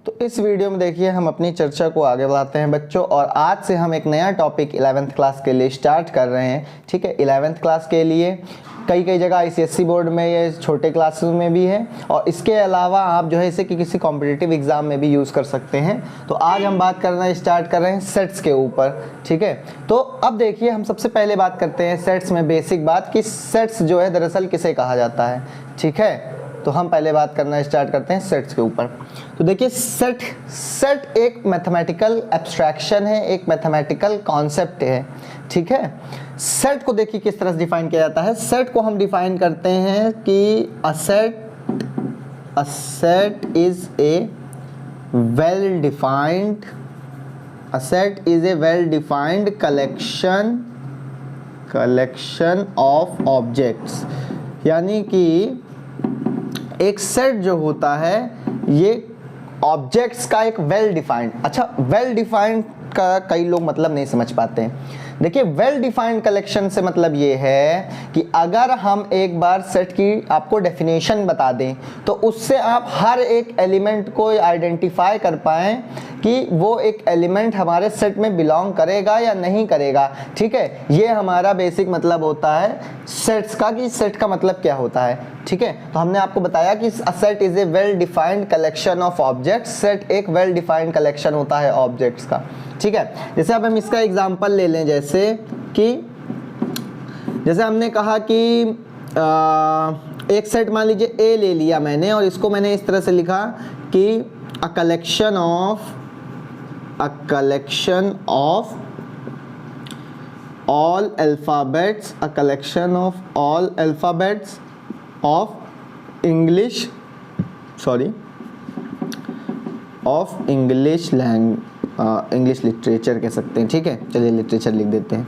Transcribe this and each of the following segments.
तो इस वीडियो में देखिए हम अपनी चर्चा को आगे बढ़ाते हैं बच्चों, और आज से हम एक नया टॉपिक 11th क्लास के लिए स्टार्ट कर रहे हैं। ठीक है, 11th क्लास के लिए कई जगह ICSE बोर्ड में ये छोटे क्लासेस में भी है, और इसके अलावा आप जो है इसे किसी कॉम्पिटिटिव एग्जाम में भी यूज़ कर सकते हैं। तो आज हम बात करना स्टार्ट कर रहे हैं सेट्स के ऊपर। ठीक है, तो अब देखिए हम सबसे पहले बात करते हैं सेट्स में बेसिक बात कि सेट्स जो है दरअसल किसे कहा जाता है। ठीक है, तो हम पहले बात करना स्टार्ट करते हैं सेट्स के ऊपर। तो देखिए सेट एक मैथमेटिकल एब्स्ट्रैक्शन है, एक मैथमेटिकल कॉन्सेप्ट है। ठीक है, सेट को देखिए किस तरह से डिफाइन किया जाता है। सेट को हम डिफाइन करते हैं कि a set is a well defined collection of objects, यानी कि एक सेट जो होता है ये ऑब्जेक्ट्स का एक वेल डिफाइंड। अच्छा, वेल डिफाइंड का कई लोग मतलब नहीं समझ पाते हैं। देखिए वेल डिफाइंड कलेक्शन से मतलब ये है कि अगर हम एक बार सेट की आपको डेफिनेशन बता दें तो उससे आप हर एक एलिमेंट को आइडेंटिफाई कर पाएं कि वो एक एलिमेंट हमारे सेट में बिलोंग करेगा या नहीं करेगा। ठीक है, ये हमारा बेसिक मतलब होता है सेट्स का, कि सेट का मतलब क्या होता है। ठीक है, तो हमने आपको बताया कि a set is a well defined collection of objects. Set एक वेल डिफाइंड कलेक्शन होता है ऑब्जेक्ट्स का। ठीक है, जैसे अब हम इसका एग्जांपल ले लें, जैसे हमने कहा कि एक सेट मान लीजिए ए ले लिया मैंने, और इसको मैंने इस तरह से लिखा कि a collection of all alphabets of English literature कह सकते हैं। ठीक है, चलिए लिटरेचर लिख देते हैं।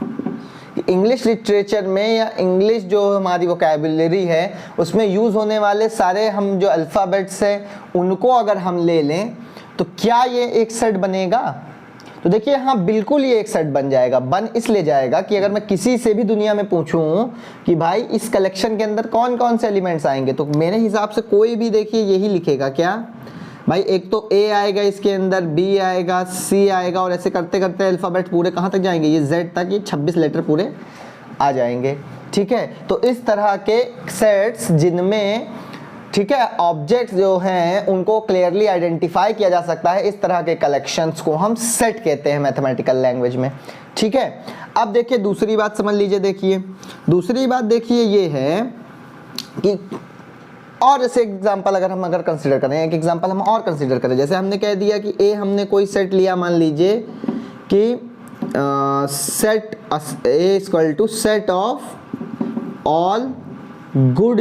इंग्लिश लिटरेचर में या इंग्लिश जो हमारी वोकैबुलरी है उसमें यूज़ होने वाले सारे हम जो अल्फ़ाबेट्स हैं उनको अगर हम ले लें तो क्या ये एक सेट बनेगा? तो देखिए हाँ, बिल्कुल ये एक सेट बन जाएगा। बन इसलिए जाएगा कि अगर मैं किसी से भी दुनिया में पूछूं कि भाई इस कलेक्शन के अंदर कौन कौन से एलिमेंट्स आएंगे, तो मेरे हिसाब से कोई भी देखिए यही लिखेगा। क्या भाई, एक तो A आएगा, इसके अंदर B आएगा, C आएगा, और ऐसे करते करते अल्फ़ाबेट पूरे कहाँ तक जाएंगे, ये Z तक, ये 26 लेटर पूरे आ जाएंगे। ठीक है, तो इस तरह के सेट्स जिनमें ठीक है ऑब्जेक्ट्स जो हैं उनको क्लियरली आइडेंटिफाई किया जा सकता है, इस तरह के कलेक्शंस को हम सेट कहते हैं मैथमेटिकल लैंग्वेज में। ठीक है, अब देखिए दूसरी बात समझ लीजिए। देखिए दूसरी बात देखिए ये है कि और जैसे एग्जांपल अगर कंसीडर करें, एक एग्जांपल हम और कंसीडर करें, जैसे हमने कह दिया कि ए हमने कोई सेट लिया, मान लीजिए कि set A equal to set of all good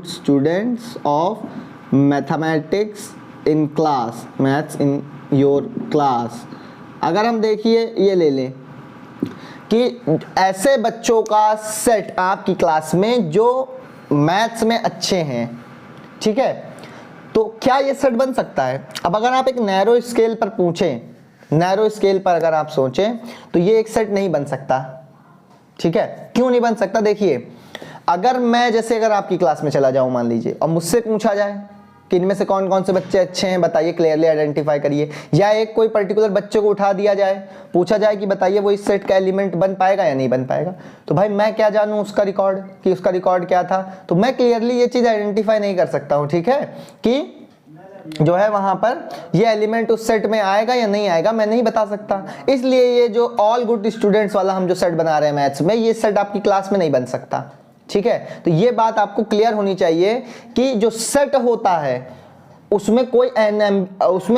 students of mathematics in class, maths in your class. अगर हम देखिए ये ले लें कि ऐसे बच्चों का सेट आपकी क्लास में जो मैथ्स में अच्छे हैं। ठीक है, तो क्या ये सेट बन सकता है? अब अगर आप एक नैरो स्केल पर पूछें, नैरो स्केल पर अगर आप सोचें तो ये एक सेट नहीं बन सकता। ठीक है, क्यों नहीं बन सकता? देखिए अगर आपकी क्लास में चला जाऊं मान लीजिए और मुझसे पूछा जाए कि इनमें से कौन कौन से बच्चे अच्छे हैं बताइए, क्लियरली आइडेंटिफाई करिए, या एक कोई पर्टिकुलर बच्चे को उठा दिया जाए, पूछा जाए कि बताइए वो इस सेट का एलिमेंट बन पाएगा या नहीं बन पाएगा, तो भाई मैं क्या जानूं उसका रिकॉर्ड कि उसका रिकॉर्ड क्या था? तो मैं क्लियरली ये चीज़ आइडेंटिफाई नहीं कर सकता हूँ। ठीक है, कि जो है वहां पर ये एलिमेंट उस सेट में आएगा या नहीं आएगा, मैं नहीं बता सकता। इसलिए ये जो ऑल गुड स्टूडेंट्स वाला हम जो सेट बना रहे हैं मैथ्स में, ये सेट आपकी क्लास में नहीं बन सकता। ठीक है, तो ये बात आपको क्लियर होनी चाहिए कि जो सेट होता है उसमें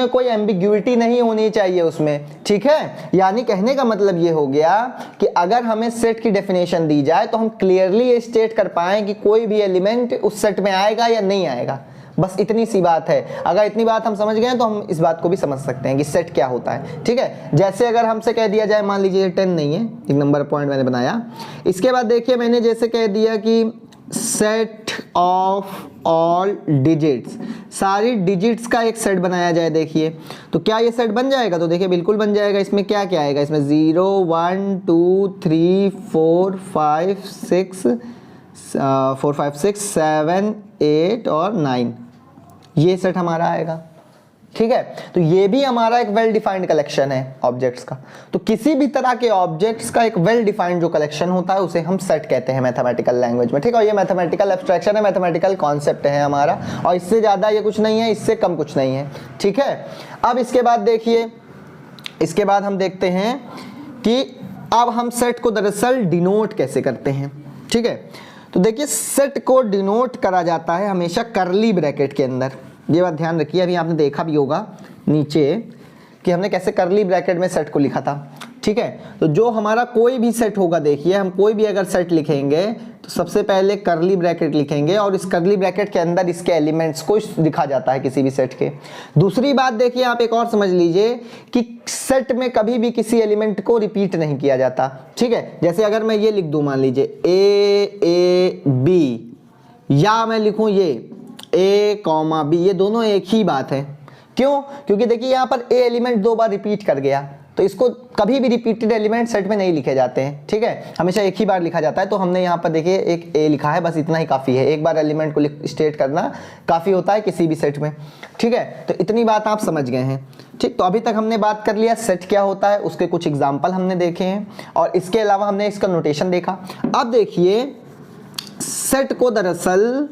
कोई एम्बिग्यूटी नहीं होनी चाहिए उसमें। ठीक है, यानी कहने का मतलब ये हो गया कि अगर हमें सेट की डेफिनेशन दी जाए तो हम क्लियरली ये स्टेट कर पाएं कि कोई भी एलिमेंट उस सेट में आएगा या नहीं आएगा। बस इतनी सी बात है। अगर इतनी बात हम समझ गए तो हम इस बात को भी समझ सकते हैं कि सेट क्या होता है। ठीक है, जैसे अगर हमसे कह दिया जाए, मान लीजिए 10 नहीं है, एक नंबर पॉइंट मैंने बनाया, इसके बाद देखिए मैंने जैसे कह दिया कि सेट ऑफ ऑल डिजिट्स, सारी डिजिट्स का एक सेट बनाया जाए। देखिए तो क्या ये सेट बन जाएगा? तो देखिए बिल्कुल बन जाएगा। इसमें क्या क्या आएगा? इसमें 0 1 2 3 4 5 6 7 8 और 9, ये सेट हमारा आएगा, ठीक है। तो ये भी हमारा एक वेल डिफाइंड कलेक्शन है ऑब्जेक्ट्स का। तो किसी भी तरह के ऑब्जेक्ट्स का एक वेल डिफाइंड जो कलेक्शन होता है उसे हम सेट कहते हैं मैथमेटिकल लैंग्वेज में, ठीक है। और ये मैथमेटिकल एब्स्ट्रैक्शन है, मैथमेटिकल कॉन्सेप्ट है हमारा, और इससे ज़्यादा ये कुछ नहीं है, इससे कम कुछ नहीं है, ठीक है। अब इसके बाद देखिए, इसके बाद हम देखते हैं कि अब हम सेट को दरअसल डिनोट कैसे करते हैं, ठीक है। तो देखिए सेट को डिनोट करा जाता है हमेशा करली ब्रैकेट के अंदर, ये बात ध्यान रखिए। अभी आपने देखा भी होगा नीचे कि हमने कैसे करली ब्रैकेट में सेट को लिखा था, ठीक है। तो जो हमारा कोई भी सेट होगा, देखिए हम कोई भी अगर सेट लिखेंगे तो सबसे पहले करली ब्रैकेट लिखेंगे और इस करली ब्रैकेट के अंदर इसके एलिमेंट्स को लिखा जाता है किसी भी सेट के। दूसरी बात देखिए, आप एक और समझ लीजिए कि सेट में कभी भी किसी एलिमेंट को रिपीट नहीं किया जाता, ठीक है। जैसे अगर मैं ये लिख दूं, मान लीजिए ए बी, या मैं लिखूं ये ए कॉमा बी, ये दोनों एक ही बात है। क्यों? क्योंकि देखिए यहाँ पर ए एलिमेंट 2 बार रिपीट कर गया, तो इसको कभी भी रिपीटेड एलिमेंट सेट में नहीं लिखे जाते हैं, ठीक है, हमेशा एक ही बार लिखा जाता है। तो हमने यहाँ पर देखिए एक ए लिखा है, बस इतना ही काफ़ी है, एक बार एलिमेंट को स्टेट करना काफ़ी होता है किसी भी सेट में, ठीक है। तो इतनी बात आप समझ गए हैं, ठीक। तो अभी तक हमने बात कर लिया सेट क्या होता है, उसके कुछ एग्जाम्पल हमने देखे हैं, और इसके अलावा हमने इसका नोटेशन देखा। अब देखिए सेट को दरअसल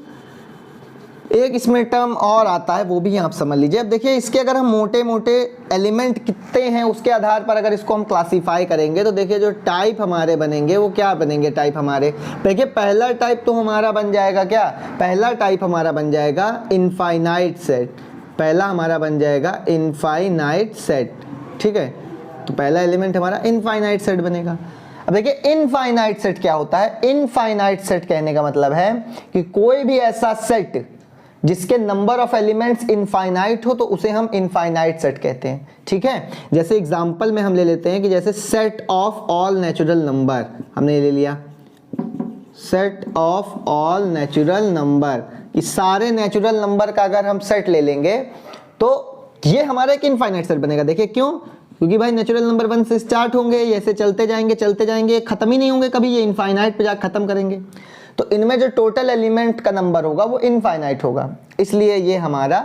एक इसमें टर्म और आता है, वो भी आप समझ लीजिए। अब देखिए इसके अगर हम मोटे मोटे एलिमेंट कितने हैं उसके आधार पर अगर इसको हम क्लासीफाई करेंगे तो देखिए जो टाइप हमारे बनेंगे वो क्या बनेंगे, टाइप हमारे, देखिए पहला टाइप तो हमारा बन जाएगा क्या, पहला टाइप हमारा बन जाएगा इनफाइनाइट सेट, पहला हमारा बन जाएगा इनफाइनाइट सेट, ठीक है। तो पहला एलिमेंट हमारा इनफाइनाइट सेट बनेगा। अब देखिए इनफाइनाइट सेट क्या होता है, इनफाइनाइट सेट कहने का मतलब है कि कोई भी ऐसा सेट जिसके नंबर ऑफ एलिमेंट्स इनफाइनाइट हो तो उसे हम इनफाइनाइट सेट कहते हैं, ठीक है। जैसे एग्जांपल में हम ले लेते हैं कि जैसे set of all natural number हमने ले लिया, set of all natural number, इस सारे नेचुरल नंबर का अगर हम सेट ले लेंगे तो ये हमारा एक इनफाइनाइट सेट बनेगा। देखिए क्यों, क्योंकि भाई नेचुरल नंबर 1 से स्टार्ट होंगे, ये ऐसे चलते जाएंगे, खत्म ही नहीं होंगे कभी, ये इनफाइनाइट पे जाकर खत्म करेंगे। तो इनमें जो टोटल एलिमेंट का नंबर होगा वो इनफाइनाइट होगा, इसलिए ये हमारा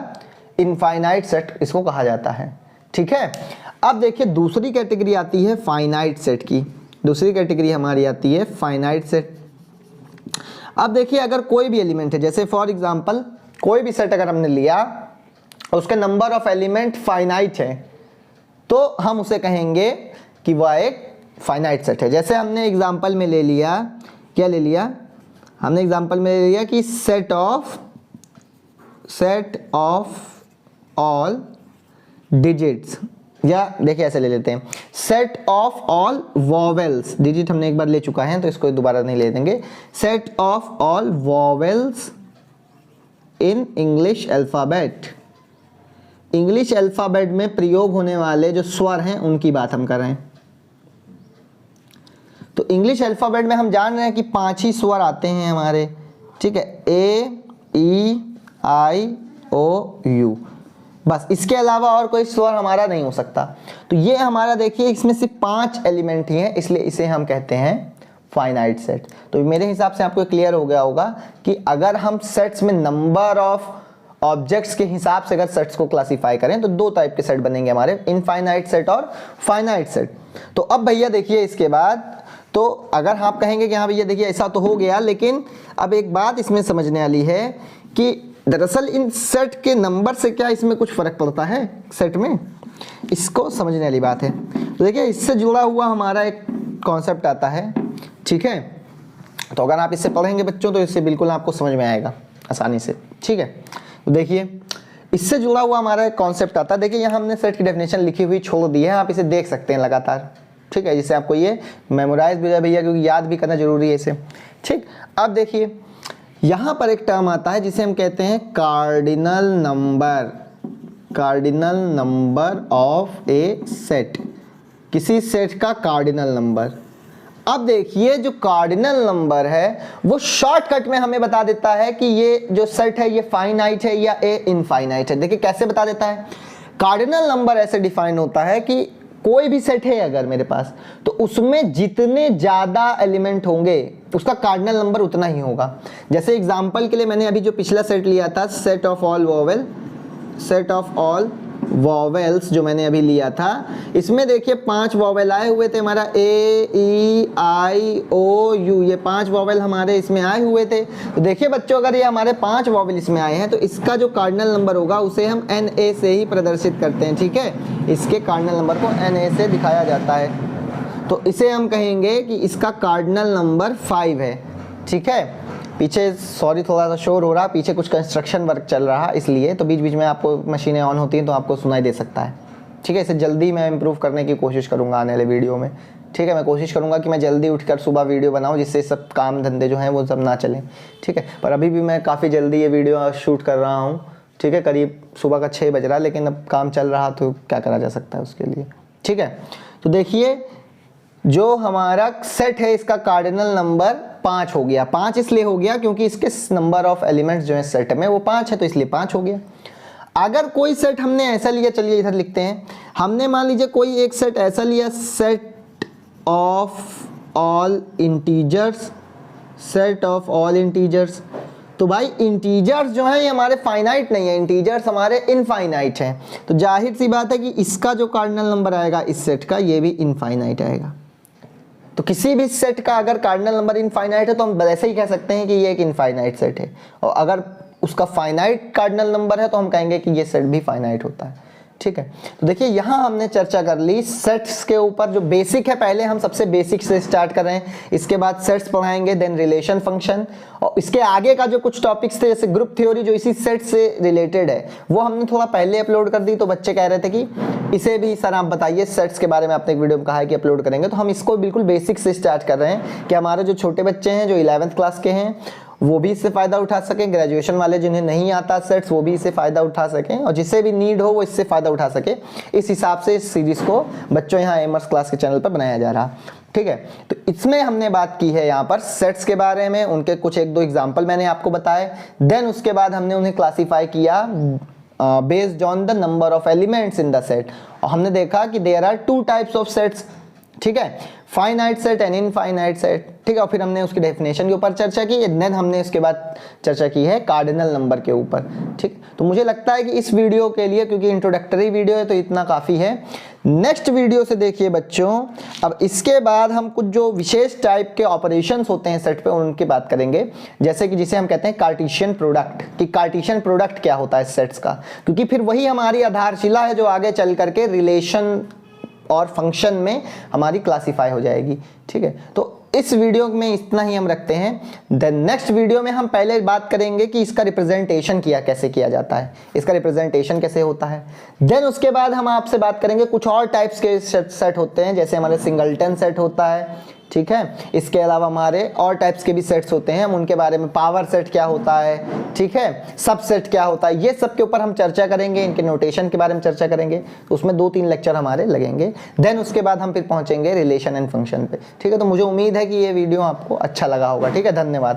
इनफाइनाइट सेट इसको कहा जाता है, ठीक है। अब देखिए दूसरी कैटेगरी आती है फाइनाइट सेट की, दूसरी कैटेगरी हमारी आती है फाइनाइट सेट। अब देखिए अगर कोई भी एलिमेंट है, जैसे फॉर एग्जांपल कोई भी सेट अगर हमने लिया और उसका नंबर ऑफ एलिमेंट फाइनाइट है तो हम उसे कहेंगे कि वह एक फाइनाइट सेट है। जैसे हमने एग्जांपल में ले लिया, क्या ले लिया हमने एग्जांपल में ले लिया कि सेट ऑफ ऑल डिजिट्स, या देखिए ऐसे ले लेते हैं set of all vowels, digit हमने एक बार ले चुका है तो इसको दोबारा नहीं ले देंगे, set of all vowels in English alphabet, English alphabet में प्रयोग होने वाले जो स्वर हैं उनकी बात हम कर रहे हैं। तो इंग्लिश अल्फाबेट में हम जान रहे हैं कि 5 ही स्वर आते हैं हमारे, ठीक है, ए ई आई ओ यू, बस इसके अलावा और कोई स्वर हमारा नहीं हो सकता। तो ये हमारा देखिए इसमें सिर्फ 5 एलिमेंट ही हैं, इसलिए इसे हम कहते हैं फाइनाइट सेट। तो मेरे हिसाब से आपको क्लियर हो गया होगा कि अगर हम सेट्स में नंबर ऑफ ऑब्जेक्ट्स के हिसाब से अगर सेट्स को क्लासिफाई करें तो 2 टाइप के सेट बनेंगे हमारे, इनफाइनाइट सेट और फाइनाइट सेट। तो अब भैया देखिए इसके बाद, तो अगर आप कहेंगे कि हाँ भैया देखिए ऐसा तो हो गया, लेकिन अब एक बात इसमें समझने वाली है कि दरअसल इन सेट के नंबर से क्या इसमें कुछ फर्क पड़ता है सेट में, इसको समझने वाली बात है। तो देखिए इससे जुड़ा हुआ हमारा एक कॉन्सेप्ट आता है, ठीक है। तो अगर आप इससे पढ़ेंगे बच्चों तो इससे बिल्कुल आपको समझ में आएगा आसानी से, ठीक है। तो देखिए इससे जुड़ा हुआ हमारा एक कॉन्सेप्ट आता है, देखिए यहाँ हमने सेट की डेफिनेशन लिखी हुई छोड़ दी है, आप इसे देख सकते हैं लगातार, ठीक है, जिससे आपको ये मेमोराइज भी हो जाए भैया, क्योंकि याद भी करना जरूरी है इसे, ठीक। अब देखिए यहाँ पर एक टर्म आता है जिसे हम कहते हैं cardinal number, cardinal number of A set, किसी सेट का कार्डिनल नंबर। अब देखिए जो कार्डिनल नंबर है वो शॉर्टकट में हमें बता देता है कि ये जो सेट है ये फाइनाइट है या ए इनफाइनाइट है। देखिए कैसे बता देता है, कार्डिनल नंबर ऐसे डिफाइन होता है कि कोई भी सेट है अगर मेरे पास तो उसमें जितने ज़्यादा एलिमेंट होंगे उसका कार्डिनल नंबर उतना ही होगा। जैसे एग्जांपल के लिए मैंने अभी जो पिछला सेट लिया था set of all vowel, set of all vowels जो मैंने अभी लिया था, इसमें देखिए 5 वॉवेल आए हुए थे हमारा ए ई आई ओ यू, ये 5 वॉवेल हमारे इसमें आए हुए थे। तो देखिए बच्चों, अगर ये हमारे 5 वॉवेल इसमें आए हैं तो इसका जो कार्डिनल नंबर होगा उसे हम एन ए से ही प्रदर्शित करते हैं, ठीक है। इसके कार्डिनल नंबर को एन ए से दिखाया जाता है, तो इसे हम कहेंगे कि इसका कार्डिनल नंबर 5 है, ठीक है। पीछे सॉरी थोड़ा सा शोर हो रहा, पीछे कुछ कंस्ट्रक्शन वर्क चल रहा इसलिए, तो बीच बीच में आपको मशीनें ऑन होती हैं तो आपको सुनाई दे सकता है, ठीक है। इसे जल्दी मैं इम्प्रूव करने की कोशिश करूंगा आने वाले वीडियो में, ठीक है। मैं कोशिश करूंगा कि मैं जल्दी उठकर सुबह वीडियो बनाऊं जिससे सब काम धंधे जो हैं वो सब ना चलें, ठीक है। पर अभी भी मैं काफ़ी जल्दी ये वीडियो शूट कर रहा हूँ, ठीक है। करीब सुबह का 6 बज रहा है, लेकिन अब काम चल रहा तो क्या करा जा सकता है उसके लिए, ठीक है। तो देखिए जो हमारा सेट है इसका कार्डिनल नंबर 5 हो गया। 5 इसलिए हो गया क्योंकि इसके नंबर ऑफ एलिमेंट्स जो है सेट में वो 5 है, तो इसलिए 5 हो गया। अगर कोई सेट हमने ऐसा लिया, चलिए इधर लिखते हैं, हमने मान लीजिए कोई एक सेट ऐसा लिया, set of all integers, set of all integers, तो भाई इंटीजर्स जो है ये हमारे फाइनाइट नहीं है, इंटीजर्स हमारे इनफाइनाइट हैं, तो जाहिर सी बात है कि इसका जो कार्डिनल नंबर आएगा इस सेट का, ये भी इनफाइनाइट आएगा। तो किसी भी सेट का अगर कार्डिनल नंबर इनफाइनाइट है तो हम वैसे ही कह सकते हैं कि ये एक इनफाइनाइट सेट है, और अगर उसका फाइनाइट कार्डिनल नंबर है तो हम कहेंगे कि ये सेट भी फाइनाइट होता है, ठीक है। तो देखिए यहाँ हमने चर्चा कर ली सेट्स के ऊपर, जो बेसिक है, पहले हम सबसे बेसिक से स्टार्ट कर रहे हैं, इसके बाद सेट्स पढ़ाएंगे, देन रिलेशन फंक्शन, और इसके आगे का जो कुछ टॉपिक्स थे जैसे ग्रुप थ्योरी जो इसी सेट से रिलेटेड है वो हमने थोड़ा पहले अपलोड कर दी। तो बच्चे कह रहे थे कि इसे भी सर आप बताइए, सेट्स के बारे में आपने एक वीडियो में कहा है कि अपलोड करेंगे, तो हम इसको बिल्कुल बेसिक से स्टार्ट कर रहे हैं कि हमारे जो छोटे बच्चे हैं जो 11th क्लास के हैं वो भी इससे फ़ायदा उठा सकें, ग्रेजुएशन वाले जिन्हें नहीं आता सेट्स वो भी इससे फ़ायदा उठा सकें, और जिसे भी नीड हो वो इससे फ़ायदा उठा सके। इस हिसाब से इस सीरीज़ को बच्चों यहाँ एमर्स क्लास के चैनल पर बनाया जा रहा, ठीक है। तो इसमें हमने बात की है यहाँ पर सेट्स के बारे में, उनके कुछ 1-2 एग्जाम्पल मैंने आपको बताए, देन उसके बाद हमने उन्हें क्लासीफाई किया based on the number of elements in the set, और हमने देखा कि there are 2 types of sets, ठीक है, finite set and infinite set, ठीक है। और फिर हमने उसकी डेफिनेशन के ऊपर चर्चा की, देन हमने इसके बाद चर्चा की है कार्डिनल नंबर के ऊपर, ठीक। तो मुझे लगता है कि इस वीडियो के लिए, क्योंकि इंट्रोडक्टरी वीडियो है तो इतना काफ़ी है। नेक्स्ट वीडियो से देखिए बच्चों, अब इसके बाद हम कुछ जो विशेष टाइप के ऑपरेशंस होते हैं सेट पे उनकी बात करेंगे, जैसे कि जिसे हम कहते हैं कार्टेशियन प्रोडक्ट, कि कार्टेशियन प्रोडक्ट क्या होता है सेट्स का, क्योंकि फिर वही हमारी आधारशिला है जो आगे चल करके रिलेशन और फंक्शन में हमारी क्लासिफाई हो जाएगी, ठीक है। तो इस वीडियो में इतना ही हम रखते हैं। देन नेक्स्ट वीडियो में हम पहले बात करेंगे कि इसका रिप्रेजेंटेशन कैसे किया जाता है, इसका रिप्रेजेंटेशन कैसे होता है। देन उसके बाद हम आपसे बात करेंगे कुछ और टाइप्स के सेट होते हैं, जैसे हमारे सिंगलटन सेट होता है, ठीक है। इसके अलावा हमारे और टाइप्स के भी सेट्स होते हैं, हम उनके बारे में, पावर सेट क्या होता है, ठीक है, सब सेट क्या होता है, ये सब के ऊपर हम चर्चा करेंगे, इनके नोटेशन के बारे में चर्चा करेंगे। तो उसमें 2-3 लेक्चर हमारे लगेंगे। देन उसके बाद हम फिर पहुंचेंगे रिलेशन एंड फंक्शन पे, ठीक है। तो मुझे उम्मीद है कि ये वीडियो आपको अच्छा लगा होगा, ठीक है। धन्यवाद।